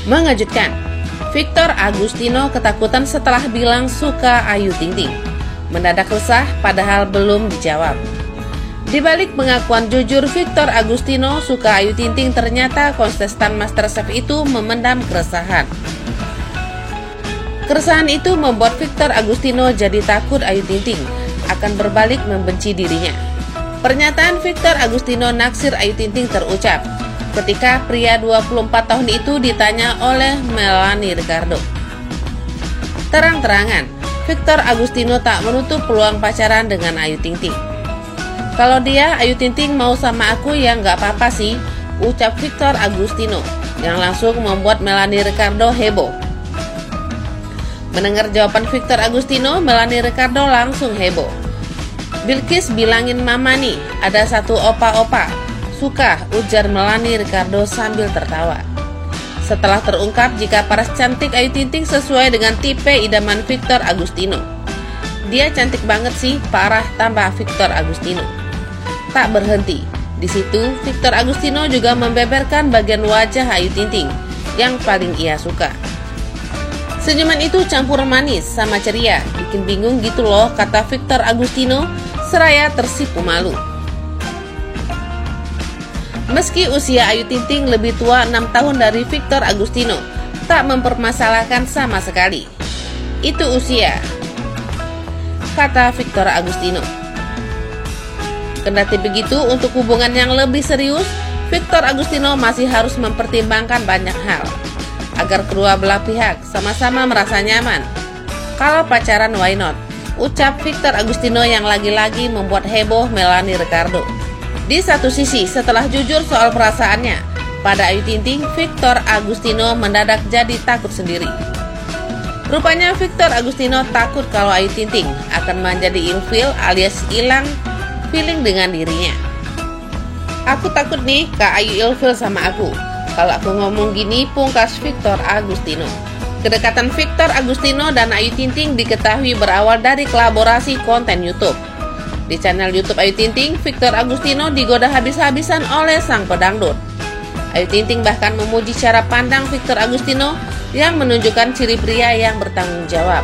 Mengejutkan, Victor Agustino ketakutan setelah bilang suka Ayu Ting Ting. Mendadak resah padahal belum dijawab. Di balik pengakuan jujur Victor Agustino suka Ayu Ting Ting, ternyata kontestan MasterChef itu memendam keresahan. Keresahan itu membuat Victor Agustino jadi takut Ayu Ting Ting akan berbalik membenci dirinya. Pernyataan Victor Agustino naksir Ayu Ting Ting terucap ketika pria 24 tahun itu ditanya oleh Melanie Ricardo. Terang-terangan, Victor Agustino tak menutup peluang pacaran dengan Ayu Ting Ting. Kalau dia, Ayu Ting Ting mau sama aku ya nggak apa-apa sih, ucap Victor Agustino yang langsung membuat Melanie Ricardo heboh. Mendengar jawaban Victor Agustino, Melanie Ricardo langsung heboh. Bilkis bilangin mama nih, ada satu opa-opa. Suka, ujar Melanie Ricardo sambil tertawa. Setelah terungkap jika paras cantik Ayu Ting Ting sesuai dengan tipe idaman Victor Agustino. Dia cantik banget sih, parah, tambah Victor Agustino. Tak berhenti. Di situ, Victor Agustino juga membeberkan bagian wajah Ayu Ting Ting yang paling ia suka. Senyuman itu campur manis sama ceria, bikin bingung gitu loh, kata Victor Agustino seraya tersipu malu. Meski usia Ayu Ting Ting lebih tua 6 tahun dari Victor Agustino, tak mempermasalahkan sama sekali. Itu usia, kata Victor Agustino. Kendati begitu, untuk hubungan yang lebih serius, Victor Agustino masih harus mempertimbangkan banyak hal agar kedua belah pihak sama-sama merasa nyaman. Kalau pacaran, why not? Ucap Victor Agustino yang lagi-lagi membuat heboh Melanie Ricardo. Di satu sisi, setelah jujur soal perasaannya pada Ayu Ting Ting, Victor Agustino mendadak jadi takut sendiri. Rupanya Victor Agustino takut kalau Ayu Ting Ting akan menjadi ilfil alias hilang feeling dengan dirinya. Aku takut nih Kak Ayu ilfil sama aku. Kalau aku ngomong gini, pungkas Victor Agustino. Kedekatan Victor Agustino dan Ayu Ting Ting diketahui berawal dari kolaborasi konten YouTube. Di channel YouTube Ayu Ting Ting, Victor Agustino digoda habis-habisan oleh sang pedangdut. Ayu Ting Ting bahkan memuji cara pandang Victor Agustino yang menunjukkan ciri pria yang bertanggung jawab.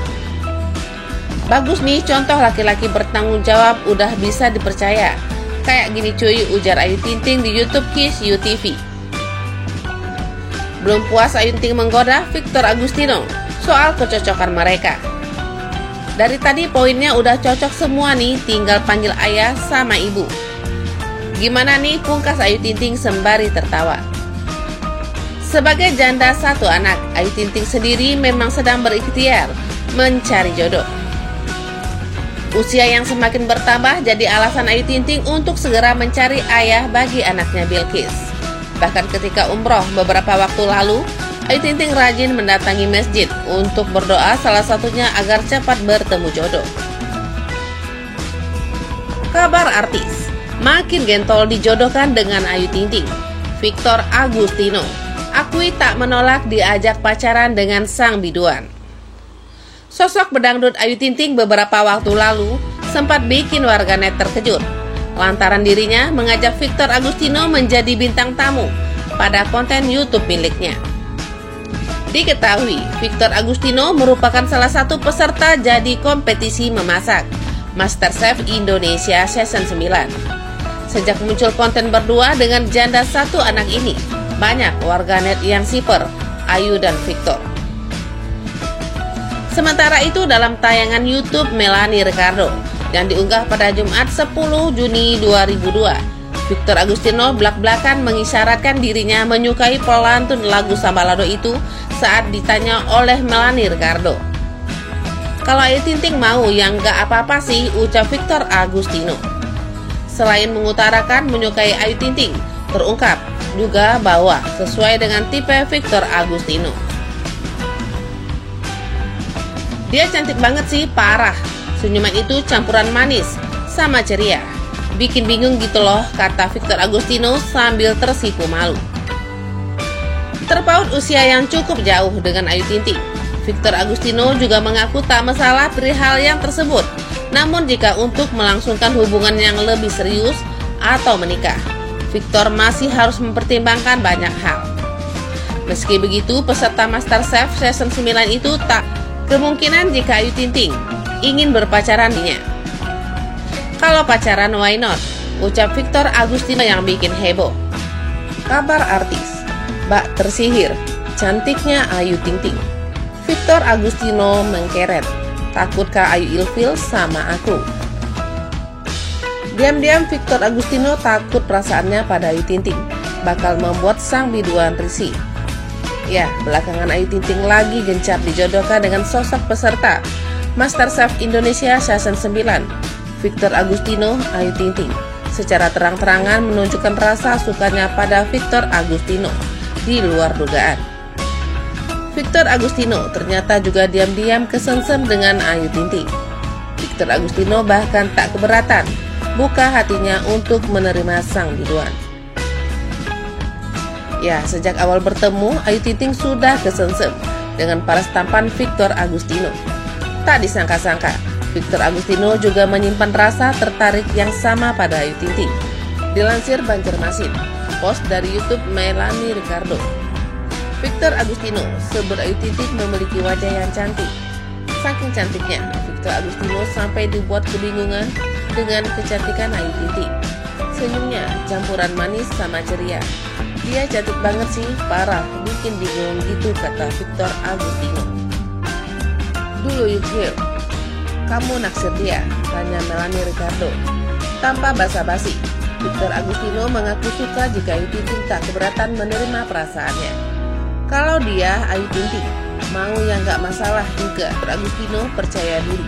Bagus nih contoh laki-laki bertanggung jawab, udah bisa dipercaya. Kayak gini cuy, ujar Ayu Ting Ting di YouTube Kiss You TV. Belum puas Ayu Ting Ting menggoda Victor Agustino soal kecocokan mereka. Dari tadi poinnya udah cocok semua nih, tinggal panggil ayah sama ibu. Gimana nih, pungkas Ayu Ting Ting sembari tertawa. Sebagai janda satu anak, Ayu Ting Ting sendiri memang sedang berikhtiar mencari jodoh. Usia yang semakin bertambah jadi alasan Ayu Ting Ting untuk segera mencari ayah bagi anaknya Bilkis. Bahkan ketika umroh beberapa waktu lalu, Ayu Ting Ting rajin mendatangi masjid untuk berdoa, salah satunya agar cepat bertemu jodoh. Kabar artis, makin gentol dijodohkan dengan Ayu Ting Ting. Victor Agustino akui tak menolak diajak pacaran dengan sang biduan. Sosok bedangdut Ayu Ting Ting beberapa waktu lalu sempat bikin warganet terkejut lantaran dirinya mengajak Victor Agustino menjadi bintang tamu pada konten YouTube miliknya. Diketahui, Victor Agustino merupakan salah satu peserta jadi kompetisi memasak MasterChef Indonesia Season 9. Sejak muncul konten berdua dengan janda satu anak ini, banyak warganet yang siper Ayu dan Victor. Sementara itu, dalam tayangan YouTube Melanie Ricardo yang diunggah pada Jumat 10 Juni 2002, Victor Agustino belak-belakan mengisyaratkan dirinya menyukai pelantun lagu Sambalado itu saat ditanya oleh Melanie Ricardo. Kalau Ayu Ting Ting mau, yang gak apa-apa sih, ucap Victor Agustino. Selain mengutarakan menyukai Ayu Ting Ting, terungkap juga bahwa sesuai dengan tipe Victor Agustino. Dia cantik banget sih, parah. Senyuman itu campuran manis sama ceria. Bikin bingung gitu loh, kata Victor Agustino sambil tersipu malu. Terpaut usia yang cukup jauh dengan Ayu Ting Ting, Victor Agustino juga mengaku tak masalah perihal yang tersebut. Namun jika untuk melangsungkan hubungan yang lebih serius atau menikah, Victor masih harus mempertimbangkan banyak hal. Meski begitu, peserta MasterChef Season 9 itu tak kemungkinan jika Ayu Ting Ting ingin berpacaran dengannya. Kalau pacaran, why not? Ucap Victor Agustino yang bikin heboh. Kabar artis, bak tersihir, cantiknya Ayu Ting Ting. Victor Agustino mengkeret, takutkah Ayu ilfil sama aku? Diam-diam Victor Agustino takut perasaannya pada Ayu Ting Ting bakal membuat sang biduan risih. Ya, belakangan Ayu Ting Ting lagi gencar dijodohkan dengan sosok peserta MasterChef Indonesia Season 9, Victor Agustino. Ayu Ting Ting secara terang-terangan menunjukkan rasa sukanya pada Victor Agustino di luar dugaan. Victor Agustino ternyata juga diam-diam kesengsem dengan Ayu Ting Ting. Victor Agustino bahkan tak keberatan buka hatinya untuk menerima sang biduan. Ya, sejak awal bertemu, Ayu Ting Ting sudah kesengsem dengan paras tampan Victor Agustino. Tak disangka-sangka, Victor Agustino juga menyimpan rasa tertarik yang sama pada Ayu Ting Ting. Dilansir Banjarmasin, post dari YouTube Melanie Ricardo. Victor Agustino sebut Ayu Ting Ting memiliki wajah yang cantik. Saking cantiknya, Victor Agustino sampai dibuat kebingungan dengan kecantikan Ayu Ting Ting. Senyumnya campuran manis sama ceria. Dia cantik banget sih, parah, bikin bingung gitu, kata Victor Agustino. Do you care? Kamu naksir dia? Tanya Melanie Ricardo. Tanpa basa-basi, Victor Agustino mengaku suka jika Ayu Ting Ting tak keberatan menerima perasaannya. Kalau dia Ayu Ting Ting mau yang gak masalah juga, Victor Agustino percaya diri.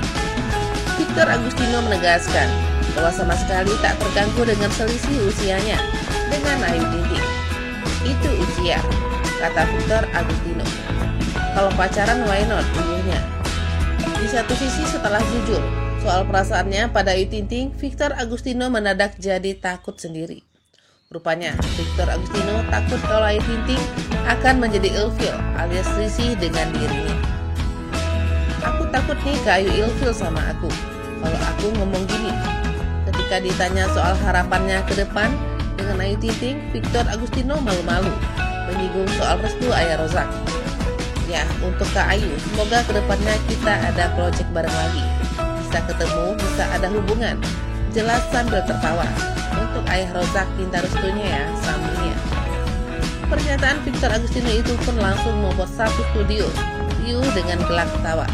Victor Agustino menegaskan bahwa sama sekali tak terganggu dengan selisih usianya dengan Ayu Ting Ting. Itu usia, kata Victor Agustino. Kalau pacaran, why not, umurnya. Di satu sisi, setelah jujur soal perasaannya pada Ayu Ting Ting, Victor Agustino mendadak jadi takut sendiri. Rupanya Victor Agustino takut kalau Ayu Ting Ting akan menjadi ilfil alias risih dengan dirinya. Aku takut nih ke Ayu ilfil sama aku kalau aku ngomong gini. Ketika ditanya soal harapannya ke depan dengan Ayu Ting Ting, Victor Agustino malu-malu menyinggung soal restu Ayah Rozak. Ya, untuk Kak Ayu, semoga kedepannya kita ada project bareng lagi, bisa ketemu, bisa ada hubungan, jelas sambil tertawa. Untuk Ayah Rozak minta restunya ya, sambungnya. Pernyataan Victor Agustino itu pun langsung membuat satu studio riuh dengan gelak tawa.